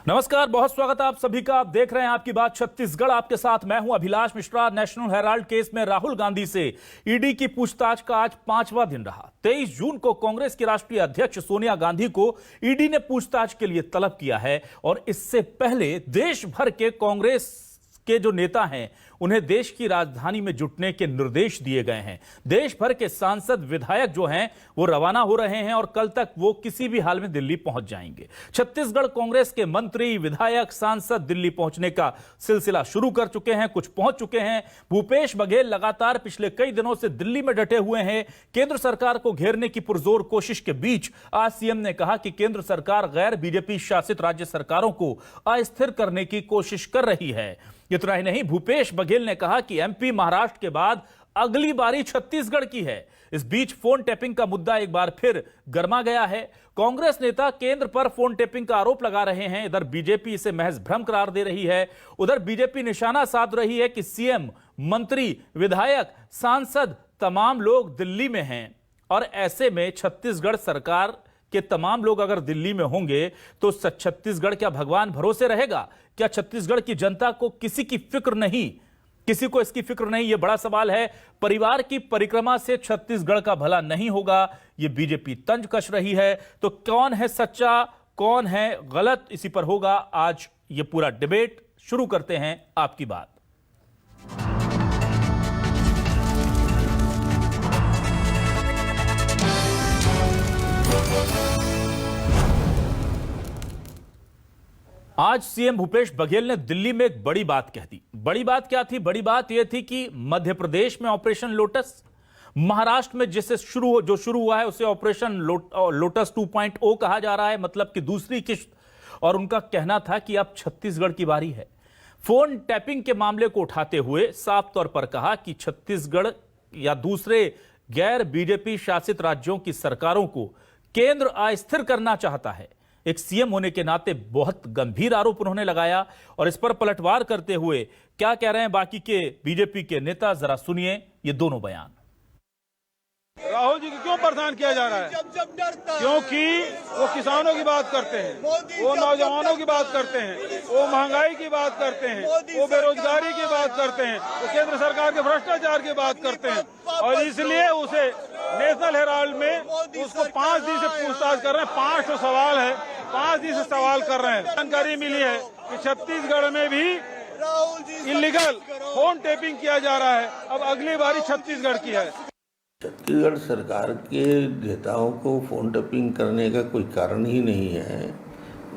नमस्कार, बहुत स्वागत है आप सभी का। आप देख रहे हैं आपकी बात छत्तीसगढ़। आपके साथ मैं हूं Abhilash Mishra. National Herald case में राहुल गांधी से ईडी की पूछताछ का आज 5वां दिन रहा। 23 जून को कांग्रेस की राष्ट्रीय अध्यक्ष सोनिया गांधी को ईडी ने पूछताछ के लिए तलब किया है और इससे पहले देश भर के कांग्रेस के जो नेता हैं उन्हें देश की राजधानी में जुटने के निर्देश दिए गए हैं। देश भर के सांसद विधायक जो हैं वो रवाना हो रहे हैं और कल तक वो किसी भी हाल में दिल्ली पहुंच जाएंगे। छत्तीसगढ़ कांग्रेस के मंत्री, विधायक, सांसद दिल्ली पहुंचने का सिलसिला शुरू कर चुके हैं, कुछ पहुंच चुके हैं। भूपेश बघेल लगातार पिछले कई दिनों से दिल्ली में डटे हुए हैं। केंद्र सरकार को घेरने की पुरजोर कोशिश के बीच आज सीएम ने कहा कि केंद्र सरकार गैर बीजेपी शासित राज्य सरकारों को अस्थिर करने की कोशिश कर रही है। इतना ही नहीं, भूपेश बघेल ने कहा कि एमपी, महाराष्ट्र के बाद अगली बारी छत्तीसगढ़ की है। इस बीच फोन टैपिंग का मुद्दा एक बार फिर गर्मा गया है। कांग्रेस नेता केंद्र पर फोन टैपिंग का आरोप लगा रहे हैं। इधर बीजेपी इसे महज भ्रम करार दे रही है। उधर बीजेपी निशाना साध रही है कि सीएम, मंत्री, विधायक, सांसद तमाम लोग दिल्ली में हैं और ऐसे में छत्तीसगढ़ सरकार के तमाम लोग अगर दिल्ली में होंगे तो छत्तीसगढ़ क्या भगवान भरोसे रहेगा? क्या छत्तीसगढ़ की जनता को किसी की फिक्र नहीं? किसी को इसकी फिक्र नहीं? यह बड़ा सवाल है। परिवार की परिक्रमा से छत्तीसगढ़ का भला नहीं होगा, यह बीजेपी तंज कस रही है। तो कौन है सच्चा, कौन है गलत, इसी पर होगा आज यह पूरा डिबेट। शुरू करते हैं आपकी बात। आज सीएम भूपेश बघेल ने दिल्ली में एक बड़ी बात कह दी। बड़ी बात क्या थी? बड़ी बात यह थी कि मध्य प्रदेश में ऑपरेशन लोटस, महाराष्ट्र में जिससे शुरू हुआ है उसे ऑपरेशन लोटस 2.0 कहा जा रहा है, मतलब कि दूसरी किश्त। और उनका कहना था कि अब छत्तीसगढ़ की बारी है। फोन टैपिंग के मामले को उठाते हुए साफ तौर पर कहा कि छत्तीसगढ़ या दूसरे गैर बीजेपी शासित राज्यों की सरकारों को केंद्र अस्थिर करना चाहता है। एक सीएम होने के नाते बहुत गंभीर आरोप उन्होंने लगाया और इस पर पलटवार करते हुए क्या कह रहे हैं बाकी के बीजेपी के नेता, जरा सुनिए ये दोनों बयान। राहुल जी को क्यों परेशान किया जा रहा है? क्योंकि वो किसानों की बात करते हैं, वो नौजवानों की बात करते हैं, वो महंगाई की बात करते हैं, वो बेरोजगारी की बात करते हैं, वो केंद्र सरकार के भ्रष्टाचार की बात करते हैं। और इसलिए उसे नेशनल हेराल्ड में उसको 5 दिन से पूछताछ कर रहे हैं। 5 सवाल है, 5 दिन से सवाल कर रहे हैं। जानकारी मिली है कि छत्तीसगढ़ में भी इलीगल फोन टैपिंग किया जा रहा है। अब अगली बारी छत्तीसगढ़ की है। छत्तीसगढ़ सरकार के नेताओं को फोन टैपिंग करने का कोई कारण ही नहीं है।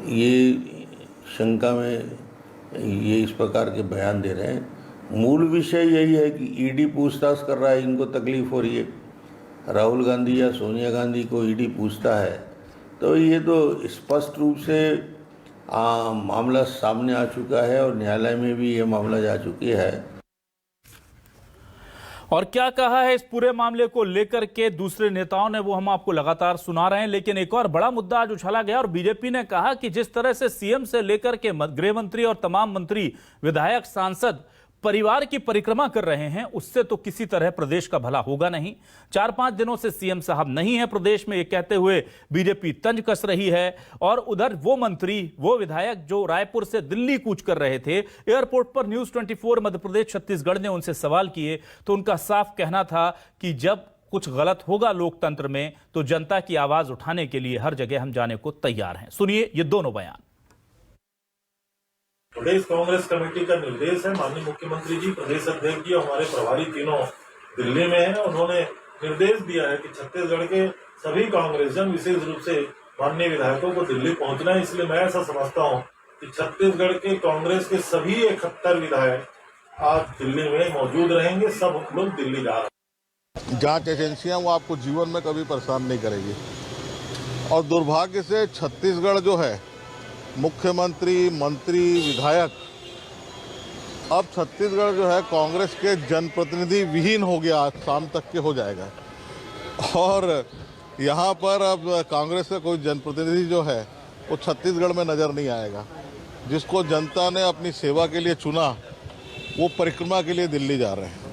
ये शंका में ये इस प्रकार के बयान दे रहे हैं। मूल विषय यही है कि ईडी पूछताछ कर रहा है, इनको तकलीफ हो रही है। राहुल गांधी या सोनिया गांधी को ईडी पूछता है तो ये तो स्पष्ट रूप से मामला सामने आ चुका है और न्यायालय में भी ये मामला जा चुकी है। और क्या कहा है इस पूरे मामले को लेकर के दूसरे नेताओं ने, वो हम आपको लगातार सुना रहे हैं। लेकिन एक और बड़ा मुद्दा आज उछाला गया और बीजेपी ने कहा कि जिस तरह से सीएम से लेकर के गृह मंत्री और तमाम मंत्री, विधायक, सांसद परिवार की परिक्रमा कर रहे हैं, उससे तो किसी तरह प्रदेश का भला होगा नहीं। 4-5 दिनों से सीएम साहब नहीं है प्रदेश में, ये कहते हुए बीजेपी तंज कस रही है। और उधर वो मंत्री, वो विधायक जो रायपुर से दिल्ली कूच कर रहे थे, एयरपोर्ट पर न्यूज 24 मध्य प्रदेश छत्तीसगढ़ ने उनसे सवाल किए तो उनका साफ कहना था कि जब कुछ गलत होगा लोकतंत्र में तो जनता की आवाज उठाने के लिए हर जगह हम जाने को तैयार हैं। सुनिए ये दोनों बयान। प्रदेश कांग्रेस कमेटी का निर्देश है, माननीय मुख्यमंत्री जी, प्रदेश अध्यक्ष जी, हमारे प्रभारी तीनों दिल्ली में हैं। उन्होंने निर्देश दिया है कि छत्तीसगढ़ के सभी कांग्रेसजन, विशेष रूप से माननीय विधायकों को दिल्ली पहुंचना है। इसलिए मैं ऐसा समझता हूं कि छत्तीसगढ़ के कांग्रेस के सभी 71 विधायक आज दिल्ली में मौजूद रहेंगे। सब लोग दिल्ली जा रहे हैं। जांच एजेंसियां वो आपको जीवन में कभी परेशान नहीं करेगी। और दुर्भाग्य से छत्तीसगढ़ जो है, मुख्यमंत्री, मंत्री, विधायक, अब छत्तीसगढ़ जो है कांग्रेस के जनप्रतिनिधि विहीन हो गया, आज शाम तक के हो जाएगा। और यहाँ पर अब कांग्रेस का कोई जनप्रतिनिधि जो है वो छत्तीसगढ़ में नज़र नहीं आएगा। जिसको जनता ने अपनी सेवा के लिए चुना वो परिक्रमा के लिए दिल्ली जा रहे हैं।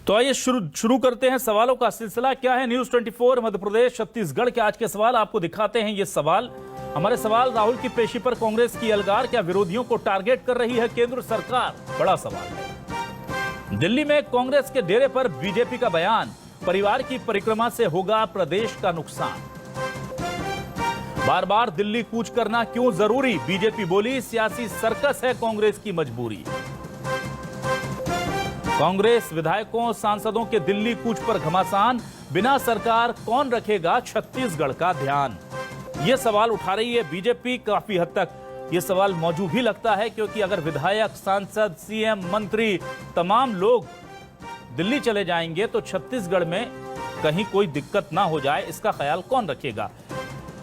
तो आइए शुरू करते हैं सवालों का सिलसिला। क्या है न्यूज 24 मध्य प्रदेश छत्तीसगढ़ के आज के सवाल, आपको दिखाते हैं ये सवाल। हमारे सवाल, राहुल की पेशी पर कांग्रेस की अलगार, क्या विरोधियों को टारगेट कर रही है केंद्र सरकार? बड़ा सवाल है। दिल्ली में कांग्रेस के डेरे पर बीजेपी का बयान, परिवार की परिक्रमा से होगा प्रदेश का नुकसान। बार बार दिल्ली कूच करना क्यों जरूरी? बीजेपी बोली सियासी सर्कस है कांग्रेस की मजबूरी। कांग्रेस विधायकों सांसदों के दिल्ली कूच पर घमासान, बिना सरकार कौन रखेगा छत्तीसगढ़ का ध्यान? यह सवाल उठा रही है बीजेपी। काफी हद तक यह सवाल मौजूद भी लगता है, क्योंकि अगर विधायक, सांसद, सीएम, मंत्री तमाम लोग दिल्ली चले जाएंगे तो छत्तीसगढ़ में कहीं कोई दिक्कत ना हो जाए, इसका ख्याल कौन रखेगा?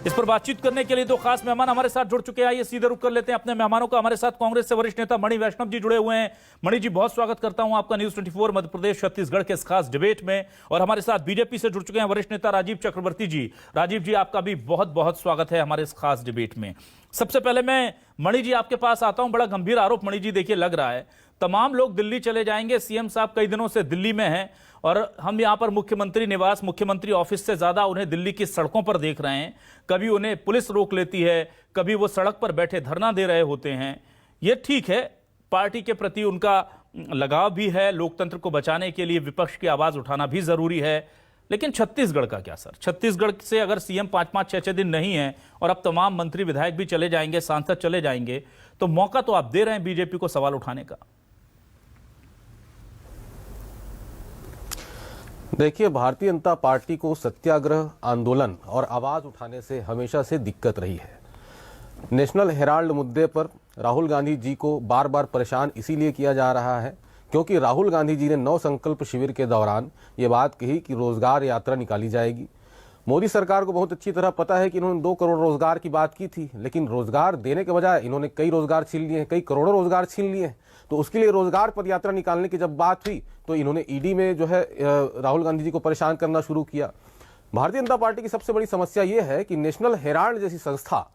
इस पर बातचीत करने के लिए दो खास मेहमान हमारे साथ जुड़ चुके हैं। आइए सीधे रुक कर लेते हैं अपने मेहमानों का। हमारे साथ कांग्रेस से वरिष्ठ नेता मणि वैष्णव जी जुड़े हुए हैं। मणि जी, बहुत स्वागत करता हूं आपका न्यूज 24 मध्य प्रदेश छत्तीसगढ़ के इस खास डिबेट में। और हमारे साथ बीजेपी से जुड़ चुके हैं वरिष्ठ नेता राजीव चक्रवर्ती जी। राजीव जी, आपका भी बहुत बहुत स्वागत है हमारे इस खास डिबेट में। सबसे पहले मैं मणि जी आपके पास आता हूं। बड़ा गंभीर आरोप मणि जी देखिए लग रहा है, तमाम लोग दिल्ली चले जाएंगे। सीएम साहब कई दिनों से दिल्ली में हैं और हम यहां पर मुख्यमंत्री निवास, मुख्यमंत्री ऑफिस से ज्यादा उन्हें दिल्ली की सड़कों पर देख रहे हैं। कभी उन्हें पुलिस रोक लेती है, कभी वो सड़क पर बैठे धरना दे रहे होते हैं। ये ठीक है, पार्टी के प्रति उनका लगाव भी है, लोकतंत्र को बचाने के लिए विपक्ष की आवाज उठाना भी जरूरी है। लेकिन छत्तीसगढ़ का क्या सर? छत्तीसगढ़ से अगर सीएम 5-5, 6-6 दिन नहीं है और अब तमाम मंत्री विधायक भी चले जाएंगे, सांसद चले जाएंगे, तो मौका तो आप दे रहे हैं बीजेपी को सवाल उठाने का। देखिए, भारतीय जनता पार्टी को सत्याग्रह, आंदोलन और आवाज उठाने से हमेशा से दिक्कत रही है। नेशनल हेराल्ड मुद्दे पर राहुल गांधी जी को बार बार परेशान इसीलिए किया जा रहा है क्योंकि राहुल गांधी जी ने 9 संकल्प शिविर के दौरान ये बात कही कि रोजगार यात्रा निकाली जाएगी। मोदी सरकार को बहुत अच्छी तरह पता है कि इन्होंने 2 करोड़ रोजगार की बात की थी, लेकिन रोजगार देने के बजाय इन्होंने कई रोजगार छीन लिए हैं, कई करोड़ों रोजगार छीन लिए हैं। तो उसके लिए रोजगार पदयात्रा निकालने की जब बात हुई तो इन्होंने ईडी में जो है राहुल गांधी जी को परेशान करना शुरू किया। भारतीय जनता पार्टी की सबसे बड़ी समस्या यह है कि नेशनल हेराल्ड जैसी संस्था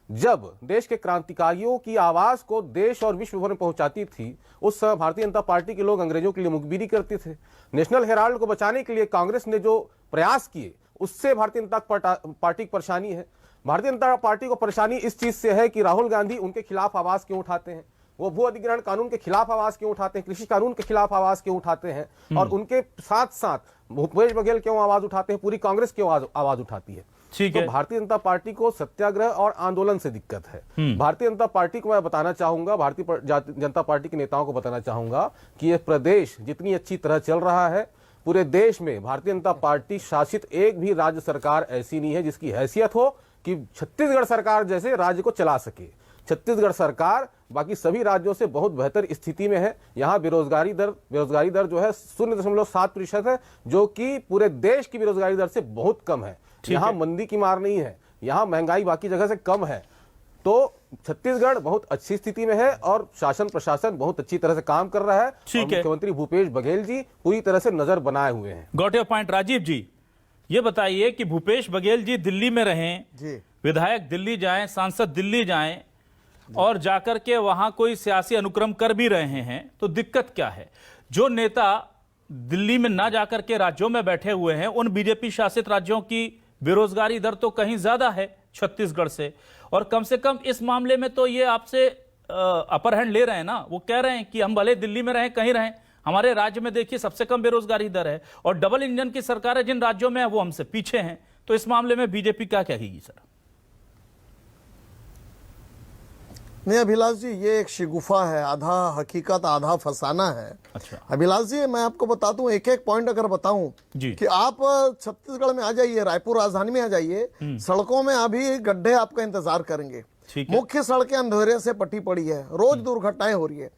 जब देश के क्रांतिकारियों की आवाज को देश और विश्व भर में पहुंचाती थी, उस समय भारतीय जनता पार्टी के लोग अंग्रेजों के लिए मुखबिरी करते थे। नेशनल हेराल्ड को बचाने के लिए कांग्रेस ने जो प्रयास किए, उससे भारतीय जनता पार्टी की परेशानी है। भारतीय जनता पार्टी को परेशानी इस चीज से है कि राहुल गांधी उनके खिलाफ आवाज क्यों उठाते हैं, वो भू अधिग्रहण कानून के खिलाफ आवाज क्यों उठाते हैं, कृषि कानून के खिलाफ आवाज क्यों उठाते हैं, और उनके साथ साथ भूपेश बघेल क्यों आवाज उठाते हैं, पूरी कांग्रेस क्यों आवाज उठाती है। ठीक तो है। भारतीय जनता पार्टी को सत्याग्रह और आंदोलन से दिक्कत है। भारतीय जनता पार्टी को मैं बताना चाहूंगा, भारतीय जनता पार्टी के नेताओं को बताना चाहूंगा कि यह प्रदेश जितनी अच्छी तरह चल रहा है, पूरे देश में भारतीय जनता पार्टी शासित एक भी राज्य सरकार ऐसी नहीं है जिसकी हैसियत हो कि छत्तीसगढ़ सरकार जैसे राज्य को चला सके। छत्तीसगढ़ सरकार बाकी सभी राज्यों से बहुत बेहतर स्थिति में है। यहाँ बेरोजगारी दर जो है 0.7% है, जो कि पूरे देश की बेरोजगारी दर से बहुत कम है। यहाँ मंदी की मार नहीं है, यहाँ महंगाई बाकी जगह से कम है। तो छत्तीसगढ़ बहुत अच्छी स्थिति में है और शासन प्रशासन बहुत अच्छी तरह से काम कर रहा है। मुख्यमंत्री भूपेश बघेल जी पूरी तरह से नजर बनाए हुए हैं। Got your point. Rajiv ji, ये बताइए कि भूपेश बघेल जी दिल्ली में रहें, विधायक दिल्ली जाएं, सांसद दिल्ली जाएं और जाकर के वहां कोई सियासी अनुक्रम कर भी रहे हैं, तो दिक्कत क्या है? जो नेता दिल्ली में ना जाकर के राज्यों में बैठे हुए हैं, उन बीजेपी शासित राज्यों की बेरोजगारी दर तो कहीं ज्यादा है छत्तीसगढ़ से, और कम से कम इस मामले में तो ये आपसे अपर हैंड ले रहे हैं ना। वो कह रहे हैं कि हम भले दिल्ली में रहें, कहीं रहें, हमारे राज्य में देखिए सबसे कम बेरोजगारी दर है और डबल इंजन की सरकारें जिन राज्यों में है वो हमसे पीछे हैं। तो इस मामले में बीजेपी क्या कहेगी सर? नहीं अभिलाष जी, ये एक शिगुफा है, आधा हकीकत आधा फसाना है। अच्छा अभिलाष जी, मैं आपको बता दूं, एक एक पॉइंट अगर बताऊं कि आप छत्तीसगढ़ में आ जाइए, रायपुर राजधानी में आ जाइए, सड़कों में अभी गड्ढे आपका इंतजार करेंगे। मुख्य सड़कें अंधेरे से पटी पड़ी है, रोज दुर्घटनाएं हो रही है।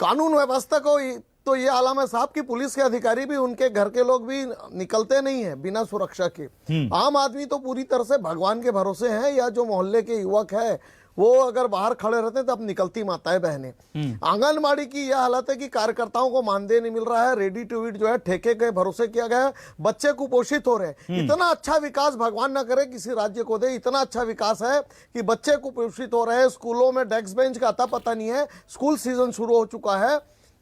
कानून व्यवस्था को तो ये आलम है साहब की पुलिस के अधिकारी भी, उनके घर के लोग भी निकलते नहीं है बिना सुरक्षा के। आम आदमी तो पूरी तरह से भगवान के भरोसे हैं, या जो मोहल्ले के युवक है वो अगर बाहर खड़े रहते हैं तो अब निकलती माताएं बहनें। आंगनबाड़ी की यह हालत है कि कार्यकर्ताओं को मानदेय नहीं मिल रहा है, रेडी टू ईट जो है ठेके के भरोसे किया गया है, बच्चे कुपोषित हो रहे हैं। इतना अच्छा विकास भगवान ना करे किसी राज्य को दे, इतना अच्छा विकास है कि बच्चे कुपोषित हो रहे हैं, स्कूलों में डेस्क बेंच का अता पता नहीं है, स्कूल सीजन शुरू हो चुका है।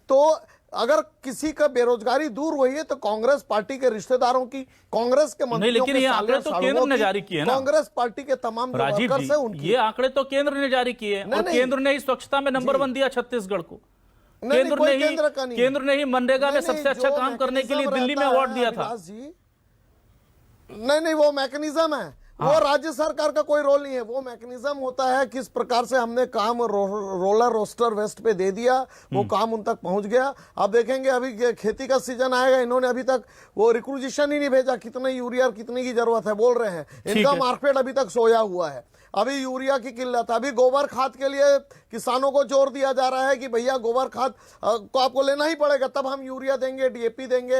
तो अगर किसी का बेरोजगारी दूर हुई है तो कांग्रेस पार्टी के रिश्तेदारों की, कांग्रेस के मंत्रियों लेकिन के ये आंकड़े तो केंद्र ने जारी किए ना, कांग्रेस पार्टी के तमाम जो राजीव वर्कर्स जी, हैं उनकी। ये आंकड़े तो केंद्र ने जारी किए और नहीं, केंद्र ने ही स्वच्छता में नंबर 1 दिया छत्तीसगढ़ को। नहीं, केंद्र कोई ने ही केंद्र का नहीं। केंद्र ने ही मनरेगा में नहीं, सबसे अच्छा जो काम करने के लिए मैकेनिज्म दिल्ली में रहता अवार्ड है, दिया था। अविनाश जी, नहीं वो मैकेनिज्म है, वो राज्य सरकार का कोई रोल नहीं है। वो मैकेनिज्म होता है किस प्रकार से हमने काम रोलर रोस्टर वेस्ट पे दे दिया, वो काम उन तक पहुंच गया। अब देखेंगे अभी खेती का सीजन आएगा, इन्होंने अभी तक वो रिक्विजिशन ही नहीं भेजा, कितने यूरिया और कितने की जरूरत है बोल रहे हैं। इनका मार्केट अभी तक सोया हुआ है। अभी यूरिया की किल्लत, अभी गोबर खाद के लिए किसानों को जोर दिया जा रहा है कि भैया गोबर खाद को आपको लेना ही पड़ेगा, तब हम यूरिया देंगे, डीएपी देंगे,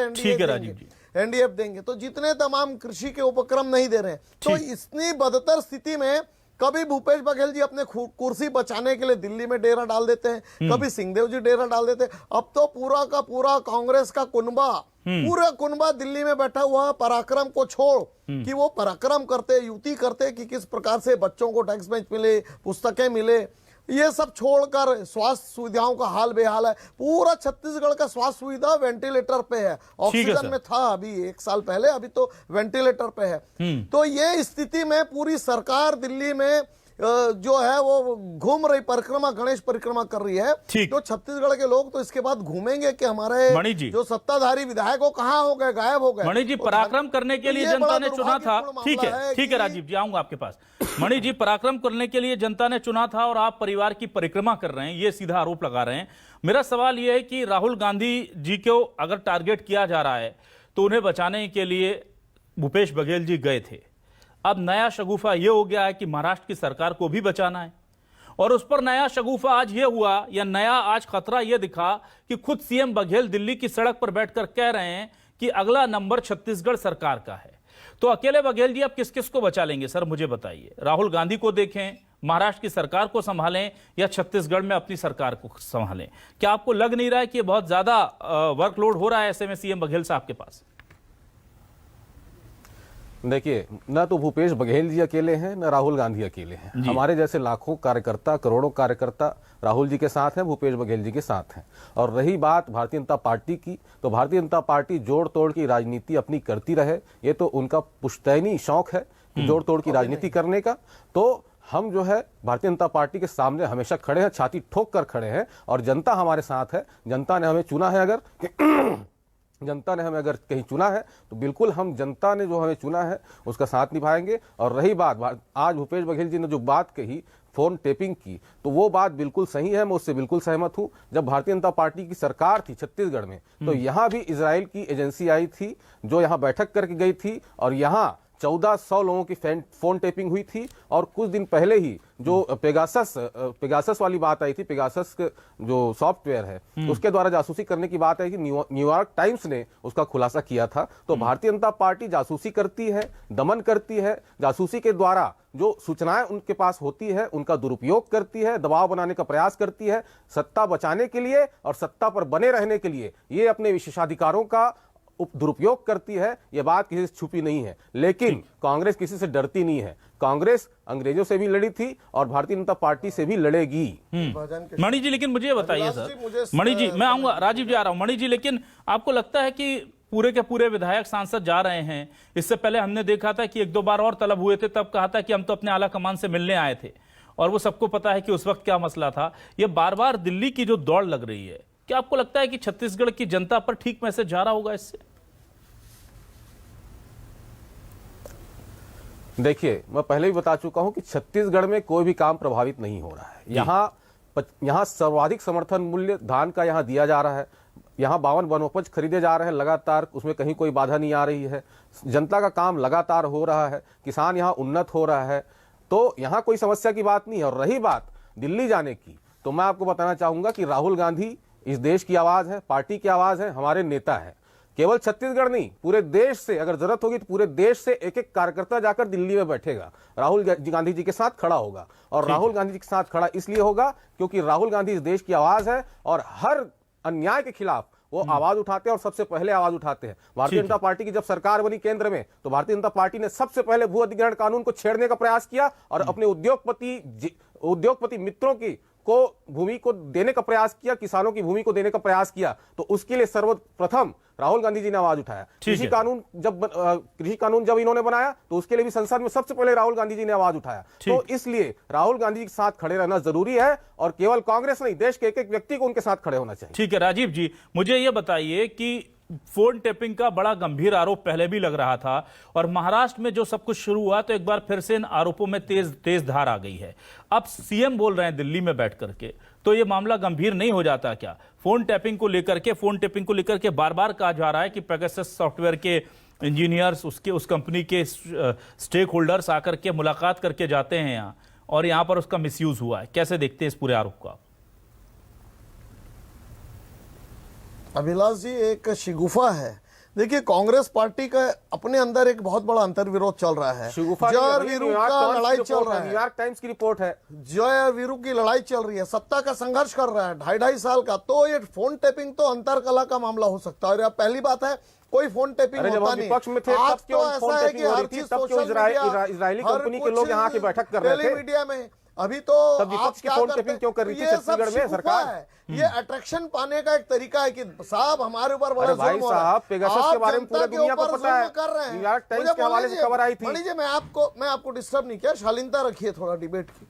एनडीएफ देंगे। तो जितने तमाम कृषि के उपक्रम नहीं दे रहे हैं, तो इतनी बदतर स्थिति में कभी भूपेश बघेल जी अपने कुर्सी बचाने के लिए दिल्ली में डेरा डाल देते हैं, कभी सिंहदेव जी डेरा डाल देते हैं। अब तो पूरा का पूरा कांग्रेस का कुनबा, पूरा कुनबा दिल्ली में बैठा हुआ, पराक्रम को छोड़ कि वो पराक्रम करते, युति करते कि किस प्रकार से बच्चों को डेस्क बेंच मिले, पुस्तकें मिले, ये सब छोड़कर स्वास्थ्य सुविधाओं का हाल बेहाल है। पूरा छत्तीसगढ़ का स्वास्थ्य सुविधा वेंटिलेटर पे है, ऑक्सीजन में था अभी 1 साल पहले, अभी तो वेंटिलेटर पे है। तो ये स्थिति में पूरी सरकार दिल्ली में जो है वो घूम रही, परिक्रमा, गणेश परिक्रमा कर रही है। तो छत्तीसगढ़ के लोग तो इसके बाद घूमेंगे कि हमारे जो सत्ताधारी विधायक वो कहां हो गए, गायब हो गए। मणि जी, पराक्रम करने के लिए जनता ने चुना था। ठीक है राजीव जी, आऊंगा आपके पास। मणि जी, पराक्रम करने के लिए जनता ने चुना था और आप परिवार की परिक्रमा कर रहे हैं, ये सीधा आरोप लगा रहे हैं। मेरा सवाल यह है कि राहुल गांधी जी को अगर टारगेट किया जा रहा है तो उन्हें बचाने के लिए भूपेश बघेल जी गए थे। अब नया शगुफा यह हो गया है कि महाराष्ट्र की सरकार को भी बचाना है, और उस पर नया शगुफा आज यह हुआ, या नया आज खतरा यह दिखा कि खुद सीएम बघेल दिल्ली की सड़क पर बैठकर कह रहे हैं कि अगला नंबर छत्तीसगढ़ सरकार का है। तो अकेले बघेल जी अब किस किस को बचा लेंगे सर, मुझे बताइए। राहुल गांधी को देखें, महाराष्ट्र की सरकार को संभालें, या छत्तीसगढ़ में अपनी सरकार को संभालें? क्या आपको लग नहीं रहा है कि बहुत ज्यादा वर्कलोड हो रहा है ऐसे में सीएम बघेल साहब के पास? देखिए, न तो भूपेश बघेल जी अकेले हैं, न राहुल गांधी अकेले हैं। हमारे जैसे लाखों कार्यकर्ता, करोड़ों कार्यकर्ता राहुल जी के साथ हैं, भूपेश बघेल जी के साथ हैं। और रही बात भारतीय जनता पार्टी की, तो भारतीय जनता पार्टी जोड़ तोड़ की राजनीति अपनी करती रहे, ये तो उनका पुश्तैनी शौक है जोड़ तोड़ की राजनीति करने का। तो हम जो है भारतीय जनता पार्टी के सामने हमेशा खड़े हैं, छाती ठोक कर खड़े हैं, और जनता हमारे साथ है। जनता ने हमें चुना है, जनता ने हमें अगर कहीं चुना है तो बिल्कुल हम जनता ने जो हमें चुना है उसका साथ निभाएंगे। और रही बात, आज भूपेश बघेल जी ने जो बात कही, फोन टेपिंग की, तो वो बात बिल्कुल सही है, मैं उससे बिल्कुल सहमत हूं। जब भारतीय जनता पार्टी की सरकार थी छत्तीसगढ़ में, तो यहां भी इजराइल की एजेंसी आई थी जो यहां बैठक करके गई थी, और यहां 1400 लोगों की फोन टेपिंग हुई थी। और कुछ दिन पहले ही जो पेगासस वाली बात आई थी, पेगासस जो सॉफ्टवेयर है उसके द्वारा जासूसी करने की बात आई कि न्यूयॉर्क टाइम्स ने उसका खुलासा किया था। तो भारतीय जनता पार्टी जासूसी करती है, दमन करती है, जासूसी के द्वारा जो सूचनाएं उनके पास होती है उनका दुरुपयोग करती है, दबाव बनाने का प्रयास करती है, सत्ता बचाने के लिए और सत्ता पर बने रहने के लिए ये अपने विशेषाधिकारों का दुरुपयोग करती है। यह बात किसी से छुपी नहीं है। लेकिन कांग्रेस किसी से डरती नहीं है। कांग्रेस अंग्रेजों से भी लड़ी थी और भारतीय जनता पार्टी से भी लड़ेगी। मणि जी, लेकिन मुझे बताइए सर, मणि जी, मैं आऊंगा, राजीव जी आ रहा हूं। मणि जी, लेकिन आपको लगता है कि पूरे के पूरे विधायक सांसद जा रहे हैं? इससे पहले हमने देखा था कि 1-2 बार और तलब हुए थे, तब कहा था कि हम तो अपने आला कमान से मिलने आए थे, और वो सबको पता है कि उस वक्त क्या मसला था। ये बार बार दिल्ली की जो दौड़ लग रही है, क्या आपको लगता है कि छत्तीसगढ़ की जनता पर ठीक मैसेज जा रहा होगा इससे? देखिए, मैं पहले भी बता चुका हूं कि छत्तीसगढ़ में कोई भी काम प्रभावित नहीं हो रहा है। यहाँ सर्वाधिक समर्थन मूल्य धान का यहाँ दिया जा रहा है। यहाँ 52 वनोपज खरीदे जा रहे हैं लगातार, उसमें कहीं कोई बाधा नहीं आ रही है। जनता का काम लगातार हो रहा है, किसान यहाँ उन्नत हो रहा है, तो यहाँ कोई समस्या की बात नहीं है। और रही बात दिल्ली जाने की, तो मैं आपको बताना चाहूंगा कि राहुल गांधी इस देश की आवाज है, पार्टी की आवाज है, हमारे नेता है। केवल छत्तीसगढ़ नहीं, पूरे देश से अगर जरूरत होगी तो पूरे देश से एक एक कार्यकर्ता जाकर दिल्ली में बैठेगा, राहुल गांधी जी के साथ खड़ा होगा। और राहुल गांधी जी के साथ खड़ा इसलिए होगा क्योंकि राहुल गांधी इस देश की आवाज है, और हर अन्याय के खिलाफ वो आवाज उठाते हैं और सबसे पहले आवाज उठाते हैं। भारतीय जनता पार्टी की जब सरकार बनी केंद्र में, तो भारतीय जनता पार्टी ने सबसे पहले भू अधिग्रहण कानून को छेड़ने का प्रयास किया और अपने उद्योगपति मित्रों की को भूमि को देने का प्रयास किया, किसानों की भूमि को देने का प्रयास किया, तो उसके लिए सर्वप्रथम राहुल गांधी जी ने आवाज उठाया। कृषि कानून जब इन्होंने बनाया तो उसके लिए भी संसद में सबसे पहले राहुल गांधी जी ने आवाज उठाया। तो इसलिए राहुल गांधी के साथ खड़े रहना जरूरी है और केवल कांग्रेस नहीं, देश के एक एक व्यक्ति को उनके साथ खड़े होना चाहिए। ठीक है राजीव जी, मुझे यह बताइए कि फोन टेपिंग का बड़ा गंभीर आरोप पहले भी लग रहा था और महाराष्ट्र में जो सब कुछ शुरू हुआ तो एक बार फिर से इन आरोपों में तेज धार आ गई है। अब सीएम बोल रहे हैं दिल्ली में बैठ करके, तो ये मामला गंभीर नहीं हो जाता क्या? फोन टेपिंग को लेकर के बार बार कहा जा रहा है कि पेगासस सॉफ्टवेयर के इंजीनियर्स, उस कंपनी के स्टेक होल्डर्स आकर के मुलाकात करके जाते हैं यहाँ और यहाँ पर उसका मिसयूज हुआ है। कैसे देखते हैं इस पूरे आरोप को आप? अभिलाष जी, एक शिगुफा है। देखिए, कांग्रेस पार्टी का अपने अंदर एक बहुत बड़ा अंतर्विरोध चल रहा है। जय वीरू का लड़ाई चल रहा है, न्यूयॉर्क टाइम्स की रिपोर्ट है। जय वीरू की लड़ाई चल रही है, सत्ता का संघर्ष कर रहा है 2.5 साल का। तो ये फोन टेपिंग तो अंतरकला का मामला हो सकता है। और पहली बात है, कोई फोन टेपिंग होता नहीं। आज तो ऐसा है कि हर चीज सोशल मीडिया, इजरायली कंपनी के लोग यहाँ की बैठक कर रहे थे मीडिया में। अभी तो आप क्या करते हैं, क्यों कर रही थी ये सब छत्तीसगढ़ में सरकार है। ये अट्रैक्शन पाने का एक तरीका है कि साहब हमारे ऊपर बड़ा भाई जुल्म हो रहा है। साहब, पेगासस के बारे में पूरी दुनिया को पता है। कर रहे हैं। न्यूयॉर्क टाइम्स के हवाले से खबर आई थी। लीजिए, मैं आपको डिस्टर्ब नहीं किया, शालीनता रखिए थोड़ा डिबेट की।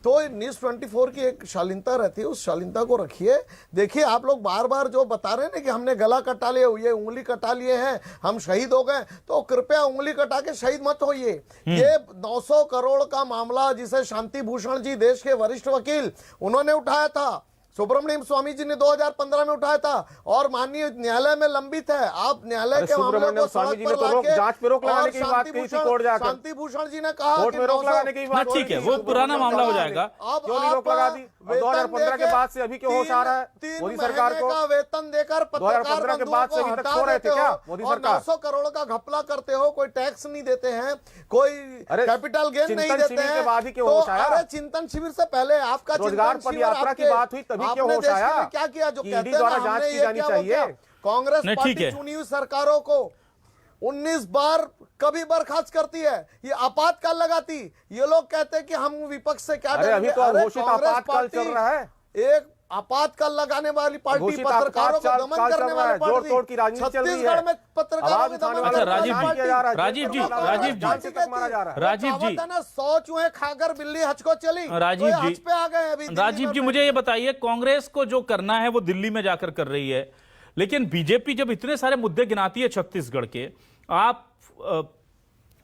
तो न्यूज़ 24 की एक शालीनता रहती है, उस शालीनता को रखिए। देखिए, आप लोग बार बार जो बता रहे हैं ना कि हमने गला कटा लिया, ये उंगली कटा लिए हैं, हम शहीद हो गए, तो कृपया उंगली कटा के शहीद मत होइए। ये 900 करोड़ का मामला जिसे शांति भूषण जी, देश के वरिष्ठ वकील, उन्होंने उठाया था, सुब्रमण्यम स्वामी जी ने 2015 में उठाया था और माननीय न्यायालय में लंबित है। आप न्यायालय के मामले को सड़क पर लाके जांच पे रोक लगाने की बात की थी कोर्ट जाकर। शांति भूषण जी ने कहा कोर्ट में रोक लगाने की बात, ठीक है, वो पुराना मामला हो जाएगा। क्यों नहीं रोक लगा दी? 2015 के बाद से अभी क्यों होश आ रहा है मोदी सरकार को? वेतन देकर 2015 के बाद से अभी तक सो रहे थे क्या मोदी सरकार? 900 करोड़ का घपला करते हो, कोई टैक्स नहीं देते हैं, कोई कैपिटल गेन नहीं देते हैं। अरे चिंतन शिविर से पहले आपका रोजगार पद यात्रा की बात हुई, तभी क्यों होश आया? क्या किया जो कहते हैं द्वारा जांच की जानी चाहिए। कांग्रेस पार्टी चुनी हुई सरकारों को 19 बार कभी बर्खास्त करती है, ये आपातकाल लगाती। ये लोग कहते हैं कि हम विपक्ष से क्या डरेंगे? अभी तो घोषित आपातकाल चल रहा है। एक आपातकाल लगाने वाली पार्टी, पत्रकारों को दमन करने वाली पार्टी, जोड़ की राजनीति चल रही है। छत्तीसगढ़ में पत्रकारों को दमन करने वाली पार्टी। राजीव जी 100 चूहे खाकर बिल्ली हज को चली, राजीव जी हज पे आ गए अभी। राजीव जी, मुझे ये बताइए, कांग्रेस को जो करना है वो दिल्ली में जाकर कर रही है, लेकिन बीजेपी जब इतने सारे मुद्दे गिनाती है छत्तीसगढ़ के, आप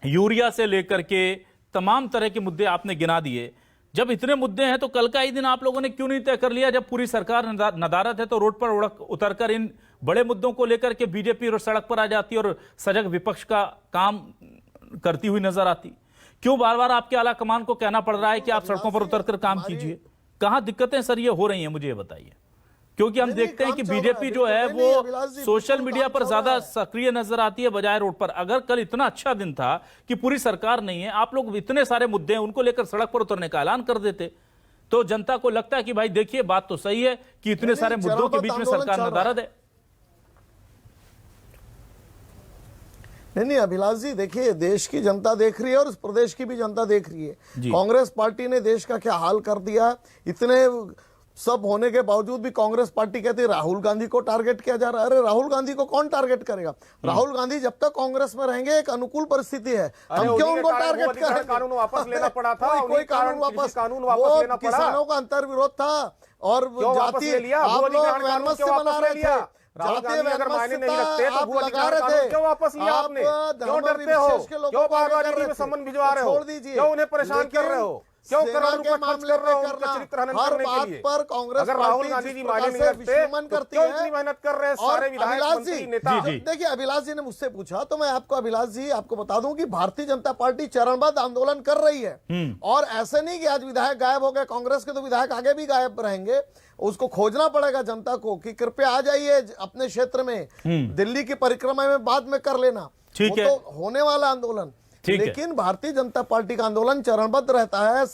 यूरिया से लेकर के तमाम तरह के मुद्दे आपने गिना दिए, जब इतने मुद्दे हैं तो कल का ही दिन आप लोगों ने क्यों नहीं तय कर लिया, जब पूरी सरकार नदारद है तो रोड पर उतरकर इन बड़े मुद्दों को लेकर के बीजेपी और सड़क पर आ जाती और सजग विपक्ष का काम करती हुई नजर आती? क्यों बार बार आपके आला कमान को कहना पड़ रहा है कि आप सड़कों पर उतरकर काम कीजिए? कहां दिक्कतें सर ये हो रही हैं, मुझे ये बताइए। क्योंकि हम देखते हैं कि बीजेपी जो है वो सोशल मीडिया पर ज्यादा सक्रिय नजर आती है बजाय रोड पर। अगर कल इतना अच्छा दिन था कि पूरी सरकार नहीं है, आप लोग इतने सारे मुद्दे हैं उनको लेकर सड़क पर उतरने का ऐलान कर देते, तो जनता को लगता है कि भाई देखिए बात तो सही है कि इतने सारे मुद्दों के बीच में सरकार नदारद है। नहीं अभिलाष जी, देखिए, देश की जनता देख रही है और इस प्रदेश की भी जनता देख रही है। कांग्रेस पार्टी ने देश का क्या हाल कर दिया। इतने सब होने के बावजूद भी कांग्रेस पार्टी कहती है राहुल गांधी को टारगेट किया जा रहा है। अरे राहुल गांधी को कौन टारगेट करेगा? राहुल गांधी जब तक कांग्रेस में रहेंगे एक अनुकूल परिस्थिति है, हम क्यों उनको टारगेट करें? कानून वापस लेना पड़ा था, कोई कानून वापस लेना पड़ा। किसानों का अंतर्विरोध था और जाति, आप लोग वैमनस्य से बना रहे थे, जातीय वैमनस्यता आप लगा रहे थे। क्यों वापस लिया आपने? क्यों डरते हो? क्यों बार-बार ईडी में समन भिजवा रहे हो? छोड़ दीजिए, क्यों उन्हें परेशान कर रहे हो? क्यों करोड़ रुपए खर्च कर रहे हो उनका चरित्र हनन करने के लिए? पर कांग्रेस अगर राहुल गांधी जी मायने नहीं रखते तो क्यों इतनी मेहनत कर रहे हैं सारे विधायक मंत्री नेता? देखिए, अभिलाष जी ने मुझसे पूछा तो मैं आपको, अभिलाष जी आपको बता दूं कि भारतीय जनता पार्टी चरणबद्ध आंदोलन कर रही है। और ऐसे नहीं कि आज विधायक गायब हो गए, कांग्रेस के तो विधायक आगे भी गायब रहेंगे। उसको खोजना पड़ेगा जनता को कि कृपया आ जाइए अपने क्षेत्र में, दिल्ली की परिक्रमा में बाद में कर लेना, ठीक है, तो होने वाला आंदोलन। लेकिन भारतीय जनता पार्टी का आंदोलन चरणबद्ध रहता है।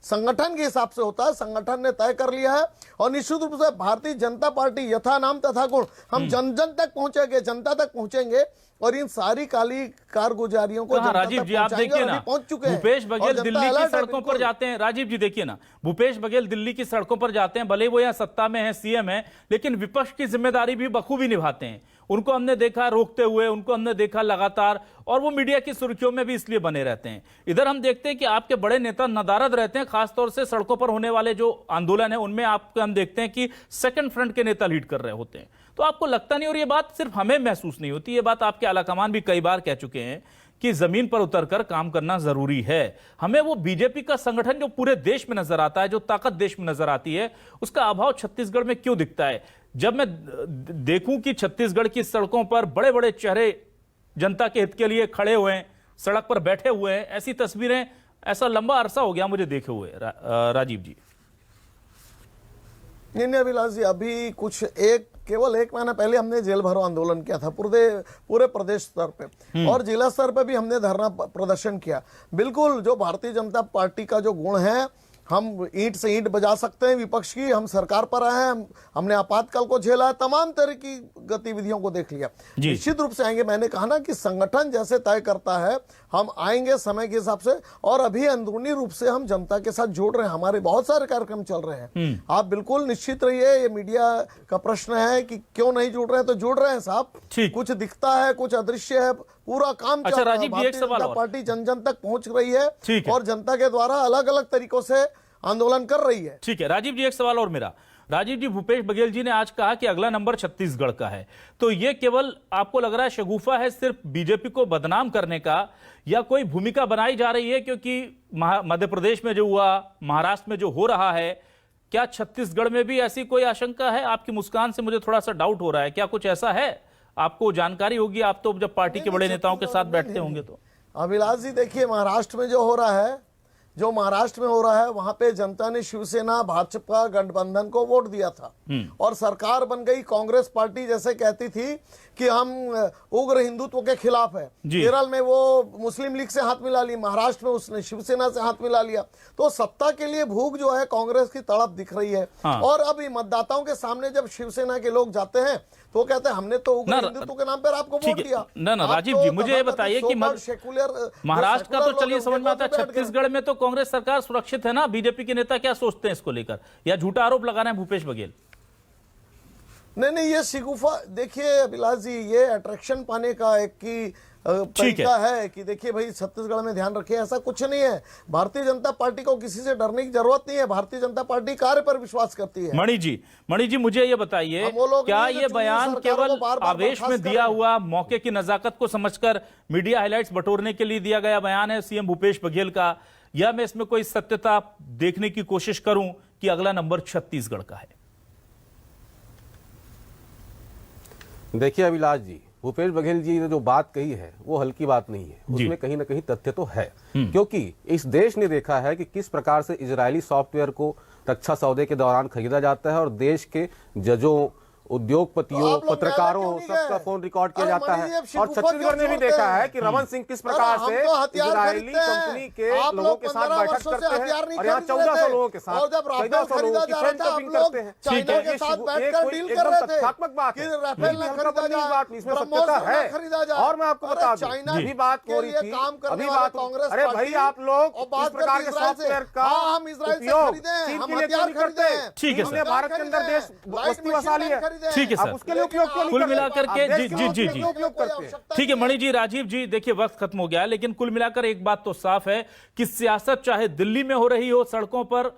संगठन के हिसाब से होता है, संगठन ने तय कर लिया है। और निश्चित रूप से भारतीय जनता पार्टी यथा नाम तथा गुण, हम जन जन तक पहुंचेंगे, जनता तक पहुंचेंगे और इन सारी काली कारगुजारियों को जनता राजीव तक जी, आप देखिए ना, पहुंच चुके हैं। भूपेश बघेल जनता दिल्ली की अलर्ट है, सड़कों पर बिल्कुल। जाते हैं। राजीव जी देखिए ना, भूपेश बघेल दिल्ली की सड़कों पर जाते हैं, भले वो यहाँ सत्ता में है, सीएम है, लेकिन विपक्ष की जिम्मेदारी भी बखूबी निभाते हैं। उनको हमने देखा रोकते हुए, उनको हमने देखा लगातार, और वो मीडिया की सुर्खियों में भी इसलिए बने रहते हैं। इधर हम देखते हैं कि आपके बड़े नेता नदारद रहते हैं, खासतौर से सड़कों पर होने वाले जो आंदोलन है उनमें आपको हम देखते हैं कि सेकंड फ्रंट के नेता लीड कर रहे होते हैं। तो आपको लगता नहीं, और ये बात सिर्फ हमें महसूस नहीं होती, ये बात आपके आलाकमान भी कई बार कह चुके हैं कि जमीन पर उतरकर काम करना जरूरी है। हमें वो बीजेपी का संगठन जो पूरे देश में नजर आता है, जो ताकत देश में नजर आती है, उसका अभाव छत्तीसगढ़ में क्यों दिखता है? जब मैं देखूं कि छत्तीसगढ़ की सड़कों पर बड़े बड़े चेहरे जनता के हित के लिए खड़े हुए हैं, सड़क पर बैठे हुए हैं, ऐसी तस्वीरें ऐसा लंबा अरसा हो गया मुझे देखे हुए। राजीव जी। नहीं अभिलाष जी, अभी केवल एक महीना पहले हमने जेल भरो आंदोलन किया था पूरे प्रदेश स्तर पे, और जिला स्तर पे भी हमने धरना प्रदर्शन किया। बिल्कुल जो भारतीय जनता पार्टी का जो गुण है, हम ईंट से ईंट बजा सकते हैं विपक्ष की, हम सरकार पर आए हैं, हमने आपातकाल को झेला है, तमाम तरह की गतिविधियों को देख लिया। निश्चित रूप से आएंगे, मैंने कहा ना कि संगठन जैसे तय करता है, हम आएंगे समय के हिसाब से, और अभी अंदरूनी रूप से हम जनता के साथ जुड़ रहे हैं, हमारे बहुत सारे कार्यक्रम चल रहे हैं। आप बिल्कुल निश्चित रहिए, ये मीडिया का प्रश्न है कि क्यों नहीं जुड़ रहे हैं, तो जुड़ रहे हैं साहब। कुछ दिखता है, कुछ अदृश्य है, पूरा काम चल रहा है। भारतीय जनता पार्टी जन जन तक पहुंच रही है और जनता के द्वारा अलग अलग तरीकों से आंदोलन कर रही है। ठीक है राजीव जी, एक सवाल और मेरा। राजीव जी, भूपेश बघेल जी ने आज कहा कि अगला नंबर छत्तीसगढ़ का है, तो ये केवल आपको लग रहा है शगुफा है सिर्फ बीजेपी को बदनाम करने का, या कोई भूमिका बनाई जा रही है? क्योंकि मध्य प्रदेश में जो हुआ, महाराष्ट्र में जो हो रहा है, क्या छत्तीसगढ़ में भी ऐसी कोई आशंका है? आपकी मुस्कान से मुझे थोड़ा सा डाउट हो रहा है, क्या कुछ ऐसा है? आपको जानकारी होगी, आप तो जब पार्टी के बड़े नेताओं के साथ बैठते होंगे तो। अभिलाष जी देखिए, महाराष्ट्र में जो हो रहा है, वहां पे जनता ने शिवसेना भाजपा गठबंधन को वोट दिया था और सरकार बन गई। कांग्रेस पार्टी जैसे कहती थी कि हम उग्र हिंदुत्व के खिलाफ है, केरल में वो मुस्लिम लीग से हाथ मिला ली, महाराष्ट्र में उसने शिवसेना से हाथ मिला लिया। तो सत्ता के लिए भूख जो है कांग्रेस की तड़प दिख रही है। और अभी मतदाताओं के सामने जब शिवसेना के लोग जाते हैं तो कहते हैं हमने तो उग्र हिंदुत्व के नाम पर आपको वोट दिया। ना राजीव जी, मुझे ये बताइए कि महाराष्ट्र का तो चलिए समझ में आता है, छत्तीसगढ़ में तो कांग्रेस सरकार सुरक्षित है ना? बीजेपी के नेता क्या सोचते हैं इसको लेकर, या झूठा आरोप लगा रहे हैं भूपेश बघेल? नहीं, ये शिगुफा देखिए अभिलाष जी, ये अट्रैक्शन पाने का एक की तरीका है कि देखिए भाई छत्तीसगढ़ में ध्यान रखिए, ऐसा कुछ नहीं है। भारतीय जनता पार्टी को किसी से डरने की जरूरत नहीं है, भारतीय जनता पार्टी कार्य पर विश्वास करती है। मणि जी मुझे ये बताइए, क्या ये बयान केवल आवेश में दिया हुआ, मौके की नजाकत को समझकर मीडिया हाइलाइट्स बटोरने के लिए दिया गया बयान है सीएम भूपेश बघेल का, या मैं इसमें कोई सत्यता देखने की कोशिश करूं कि अगला नंबर छत्तीसगढ़ का है? देखिए अभिलाष जी, भूपेश बघेल जी ने जो बात कही है वो हल्की बात नहीं है, उसमें कहीं ना कहीं तथ्य तो है। क्योंकि इस देश ने देखा है कि किस प्रकार से इजरायली सॉफ्टवेयर को रक्षा सौदे के दौरान खरीदा जाता है और देश के जजों, उद्योगपतियों, पत्रकारों, सबका फोन रिकॉर्ड किया जाता है। और छत्तीसगढ़ ने भी देखा है कि रमन सिंह किस प्रकार से इजरायली कंपनी के लोगों के साथ बैठक करते हैं और यहाँ 1400 लोगों के साथ 1400 लोगों की फ्रेंड टॉपिंग करते हैं। ठीक है, ये एकदम तथ्यात्मक बात है, इसमें सत्यता है। और मैं आपको बता दूं, अभी बात हो रही थी, अभी बात, अरे भाई आप लोग इस प्रकार के सॉफ्टवेयर का उपयोग चीन के लिए क्यों नहीं करते? ठीक है सर, भारत के अंदर देश बस्ती बसा ली है। ठीक है सर, उसके लिए उपयोग क्यों नहीं कुल मिलाकर के जी उपयोग करते हैं। ठीक है मणि जी, राजीव जी, देखिए वक्त खत्म हो गया है, लेकिन कुल मिलाकर एक बात तो साफ है कि सियासत चाहे दिल्ली में हो रही हो सड़कों पर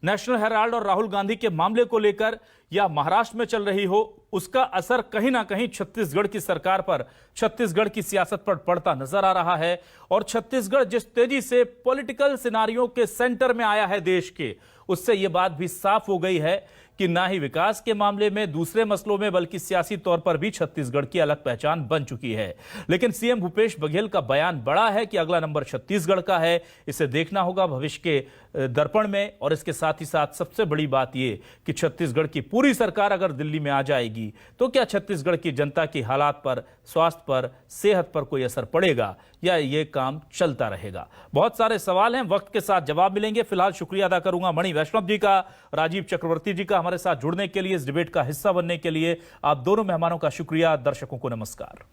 नेशनल हेराल्ड और राहुल गांधी के मामले को लेकर, या महाराष्ट्र में चल रही हो, उसका असर कहीं ना कहीं छत्तीसगढ़ की सरकार पर, छत्तीसगढ़ की सियासत पर पड़ता नजर आ रहा है। और छत्तीसगढ़ जिस तेजी से पॉलिटिकल सिनारियों के सेंटर में आया है देश के, उससे यह बात भी साफ हो गई है कि ना ही विकास के मामले में, दूसरे मसलों में, बल्कि सियासी तौर पर भी छत्तीसगढ़ की अलग पहचान बन चुकी है। लेकिन सीएम भूपेश बघेल का बयान बड़ा है कि अगला नंबर छत्तीसगढ़ का है। इसे देखना होगा भविष्य के दर्पण में। और इसके साथ ही साथ सबसे बड़ी बात यह कि छत्तीसगढ़ की पूरी सरकार अगर दिल्ली में आ जाएगी तो क्या छत्तीसगढ़ की जनता की हालात पर, स्वास्थ्य पर, सेहत पर कोई असर पड़ेगा या ये काम चलता रहेगा? बहुत सारे सवाल हैं, वक्त के साथ जवाब मिलेंगे। फिलहाल शुक्रिया अदा करूंगा मणि वैष्णव जी का, राजीव चक्रवर्ती जी का हमारे साथ जुड़ने के लिए, इस डिबेट का हिस्सा बनने के लिए। आप दोनों मेहमानों का शुक्रिया। दर्शकों को नमस्कार।